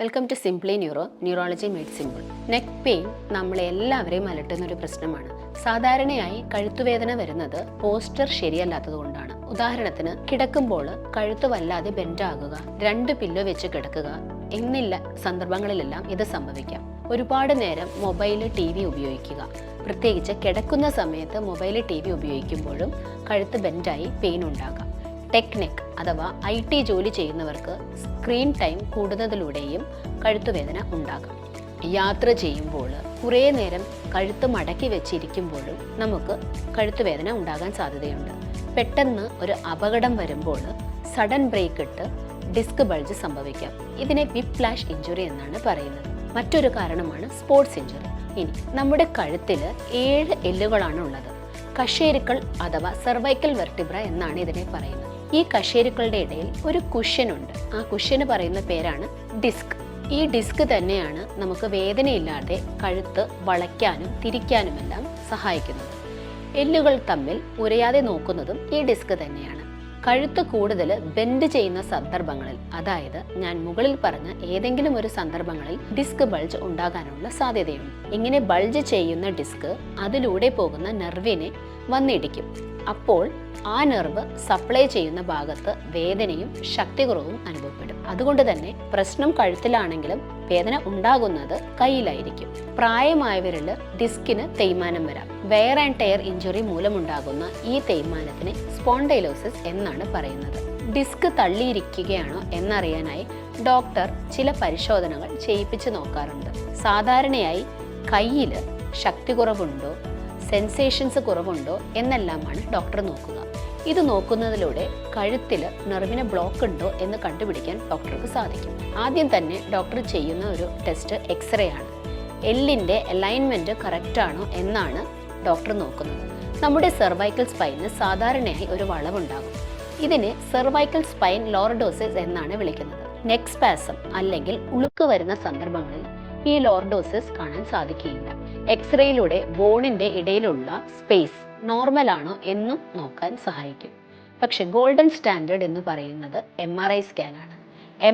Welcome to simply neurology made simple. Neck pain നമ്മളെല്ലാവരെയും അലട്ടുന്ന ഒരു പ്രശ്നമാണ്. സാധാരണയായി കഴുത്തുവേദന വരുന്നത് പോസ്റ്റർ ശരിയല്ലാത്തതുകൊണ്ടാണ്. ഉദാഹരണത്തിന്, കിടക്കുമ്പോൾ കഴുത്ത് വല്ലാതെ ബെൻഡാകുക, 2 പില്ലോ വെച്ച് കിടക്കുക എന്നില്ല സന്ദർഭങ്ങളിലെല്ലാം ഇത് സംഭവിക്കാം. ഒരുപാട് നേരം മൊബൈൽ TV ഉപയോഗിക്കുക, പ്രത്യേകിച്ച് കിടക്കുന്ന സമയത്ത് മൊബൈൽ TV ഉപയോഗിക്കുമ്പോഴും കഴുത്ത് ബെൻഡായി പെയിൻ ഉണ്ടാകാം. ടെക്നിക് അഥവാ IT ജോലി ചെയ്യുന്നവർക്ക് സ്ക്രീൻ ടൈം കൂടുന്നതിലൂടെയും കഴുത്തുവേദന ഉണ്ടാകാം. യാത്ര ചെയ്യുമ്പോൾ കുറേ നേരം കഴുത്ത് മടക്കി വെച്ചിരിക്കുമ്പോഴും നമുക്ക് കഴുത്തുവേദന ഉണ്ടാകാൻ സാധ്യതയുണ്ട്. പെട്ടെന്ന് ഒരു അപകടം വരുമ്പോൾ സഡൻ ബ്രേക്ക് ഇട്ട് ഡിസ്ക് ബൾജ് സംഭവിക്കാം. ഇതിനെ വിപ്ലാഷ് ഇഞ്ചുറി എന്നാണ് പറയുന്നത്. മറ്റൊരു കാരണമാണ് സ്പോർട്സ് ഇഞ്ചുറി. ഇനി നമ്മുടെ കഴുത്തിൽ 7 എല്ലുകളാണ് ഉള്ളത്. കശേരുക്കൾ അഥവാ സെർവൈക്കൽ വെർട്ടിബ്ര എന്നാണ് ഇതിനെ പറയുന്നത്. ഈ കശേരുക്കളുടെ ഇടയിൽ ഒരു കുഷ്യൻ ഉണ്ട്. ആ കുഷ്യന് പറയുന്ന പേരാണ് ഡിസ്ക്. ഈ ഡിസ്ക് തന്നെയാണ് നമുക്ക് വേദനയില്ലാതെ കഴുത്ത് വളയ്ക്കാനും തിരിക്കാനുമെല്ലാം സഹായിക്കുന്നത്. എല്ലുകൾ തമ്മിൽ ഉരയാതെ നോക്കുന്നതും ഈ ഡിസ്ക് തന്നെയാണ്. കഴുത്ത് കൂടുതൽ ബെൻഡ് ചെയ്യുന്ന സന്ദർഭങ്ങളിൽ, അതായത് ഞാൻ മുകളിൽ പറഞ്ഞ ഏതെങ്കിലും ഒരു സന്ദർഭങ്ങളിൽ ഡിസ്ക് ബൾജ് ഉണ്ടാകാനുള്ള സാധ്യതയുണ്ട്. ഇങ്ങനെ ബൾജ് ചെയ്യുന്ന ഡിസ്ക് അതിലൂടെ പോകുന്ന നെർവിനെ വന്നിടിക്കും. അപ്പോൾ ആ നെർവ് സപ്ലൈ ചെയ്യുന്ന ഭാഗത്ത് വേദനയും ശക്തികുറവും അനുഭവപ്പെടും. അതുകൊണ്ട് തന്നെ പ്രശ്നം കഴുത്തിലാണെങ്കിലും വേദന ഉണ്ടാകുന്നത് കയ്യിലായിരിക്കും. പ്രായമായവരിൽ ഡിസ്കിന് തേയ്മാനം വരാം. വെയർ ആൻഡ് ടയർ ഇഞ്ചുറി മൂലമുണ്ടാകുന്ന ഈ തേയ്മാനത്തിന് സ്പോണ്ടൈലോസിസ് എന്നാണ് പറയുന്നത്. ഡിസ്ക് തള്ളിയിരിക്കുകയാണോ എന്നറിയാനായി ഡോക്ടർ ചില പരിശോധനകൾ ചെയ്യിപ്പിച്ച് നോക്കാറുണ്ട്. സാധാരണയായി കയ്യിൽ ശക്തി കുറവുണ്ടോ, സെൻസേഷൻസ് കുറവുണ്ടോ എന്നെല്ലാമാണ് ഡോക്ടർ നോക്കുക. ഇത് നോക്കുന്നതിലൂടെ കഴുത്തിൽ നെർവിന് ബ്ലോക്ക് ഉണ്ടോ എന്ന് കണ്ടുപിടിക്കാൻ ഡോക്ടർക്ക് സാധിക്കും. ആദ്യം തന്നെ ഡോക്ടർ ചെയ്യുന്ന ഒരു ടെസ്റ്റ് എക്സ്റേ ആണ്. എല്ലിൻ്റെ അലൈൻമെൻറ്റ് കറക്റ്റ് ആണോ എന്നാണ് ഡോക്ടർ നോക്കുന്നത്. നമ്മുടെ സെർവൈക്കൽ സ്പൈന് സാധാരണയായി ഒരു വളവുണ്ടാകും. ഇതിനെ സെർവൈക്കൽ സ്പൈൻ ലോർഡോസിസ് എന്നാണ് വിളിക്കുന്നത്. നെക്ക് സ്പാസം അല്ലെങ്കിൽ ഉളുക്ക് വരുന്ന സന്ദർഭങ്ങളിൽ ഈ ലോർഡോസിസ് കാണാൻ സാധിക്കുകയില്ല. എക്സ്റേയിലൂടെ ബോണിന്റെ ഇടയിലുള്ള സ്പേസ് നോർമൽ ആണോ എന്നും നോക്കാൻ സഹായിക്കും. പക്ഷെ ഗോൾഡൻ സ്റ്റാൻഡേർഡ് എന്ന് പറയുന്നത് MRI സ്കാനാണ്.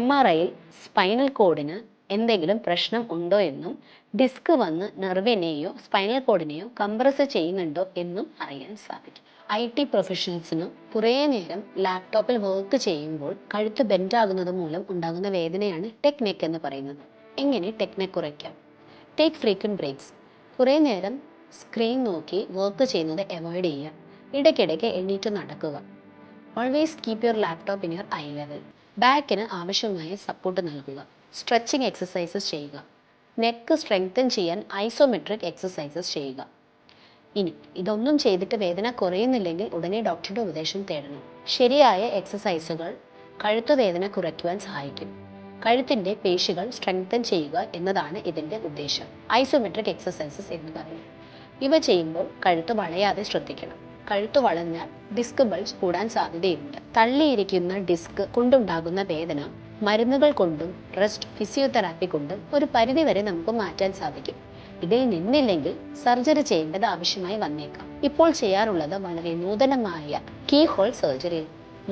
MRIയിൽ സ്പൈനൽ കോഡിന് എന്തെങ്കിലും പ്രശ്നം ഉണ്ടോ എന്നും ഡിസ്ക് വന്ന് നെർവിനെയോ സ്പൈനൽ കോഡിനെയോ കംപ്രസ് ചെയ്യുന്നുണ്ടോ എന്നും അറിയാൻ സാധിക്കും. IT പ്രൊഫഷണൽസിന് കുറേ നേരം ലാപ്ടോപ്പിൽ വർക്ക് ചെയ്യുമ്പോൾ കഴുത്ത് ബെൻഡാകുന്നത് മൂലം ഉണ്ടാകുന്ന വേദനയാണ് ടെക്നിക് എന്ന് പറയുന്നത്. എങ്ങനെ ടെക്നിക് കുറയ്ക്കാം? Take frequent breaks. കുറേ നേരം സ്ക്രീൻ നോക്കി വർക്ക് ചെയ്യുന്നത് അവോയ്ഡ് ചെയ്യുക. ഇടയ്ക്കിടയ്ക്ക് എണീറ്റ് നടക്കുക. Always keep your laptop in your eye level. ബാക്കിന് ആവശ്യമായ സപ്പോർട്ട് നൽകുക. സ്ട്രെച്ചിങ് എക്സസൈസസ് ചെയ്യുക. നെക്ക് സ്ട്രെങ്തൻ ചെയ്യാൻ ഐസോമെട്രിക് എക്സസൈസസ് ചെയ്യുക. ഇനി ഇതൊന്നും ചെയ്തിട്ട് വേദന കുറയുന്നില്ലെങ്കിൽ ഉടനെ ഡോക്ടറുടെ ഉപദേശം തേടണം. ശരിയായ എക്സസൈസുകൾ കഴുത്തുവേദന കുറയ്ക്കുവാൻ സഹായിക്കും. കഴുത്തിൻ്റെ പേശികൾ സ്ട്രെങ്തൻ ചെയ്യുക എന്നതാണ് ഇതിൻ്റെ ഉദ്ദേശം. ഐസോമെട്രിക് എക്സസൈസസ് എന്ന് പറയും. ഇവ ചെയ്യുമ്പോൾ കഴുത്ത് വളയാതെ ശ്രദ്ധിക്കണം. കഴുത്ത് വളഞ്ഞാൽ ഡിസ്ക് ബൾജ് കൂടാൻ സാധ്യതയുണ്ട്. തള്ളിയിരിക്കുന്ന ഡിസ്ക് കൊണ്ടുണ്ടാകുന്ന വേദന മരുന്നുകൾ കൊണ്ടും റെസ്റ്റ്, ഫിസിയോതെറാപ്പി കൊണ്ടും ഒരു പരിധിവരെ നമുക്ക് മാറ്റാൻ സാധിക്കും. ഇതിൽ നിന്നില്ലെങ്കിൽ സർജറി ചെയ്യേണ്ടത് ആവശ്യമായി വന്നേക്കാം. ഇപ്പോൾ ചെയ്യാറുള്ളത് വളരെ നൂതനമായ keyhole surgery,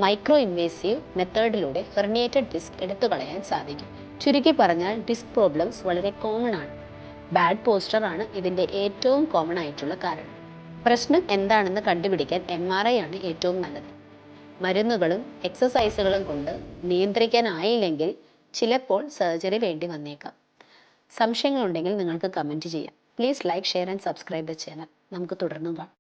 micro invasive മെത്തേഡിലൂടെ ഹെർണിയേറ്റഡ് ഡിസ്ക് എടുത്തു കളയാൻ സാധിക്കും. ചുരുക്കി പറഞ്ഞാൽ ഡിസ്ക് പ്രോബ്ലംസ് വളരെ കോമൺ ആണ്. ബാഡ് പോസ്റ്റർ ആണ് ഇതിൻ്റെ ഏറ്റവും കോമൺ ആയിട്ടുള്ള കാരണം. പ്രശ്നം എന്താണെന്ന് കണ്ടുപിടിക്കാൻ MRI ആണ് ഏറ്റവും നല്ലത്. മരുന്നുകളും എക്സസൈസുകളും കൊണ്ട് നിയന്ത്രിക്കാനായില്ലെങ്കിൽ ചിലപ്പോൾ സർജറി വേണ്ടി വന്നേക്കാം. സംശയങ്ങളുണ്ടെങ്കിൽ നിങ്ങൾക്ക് കമൻറ്റ് ചെയ്യാം. Please like, share and subscribe the channel. നമുക്ക് തുടർന്നും കാണാം.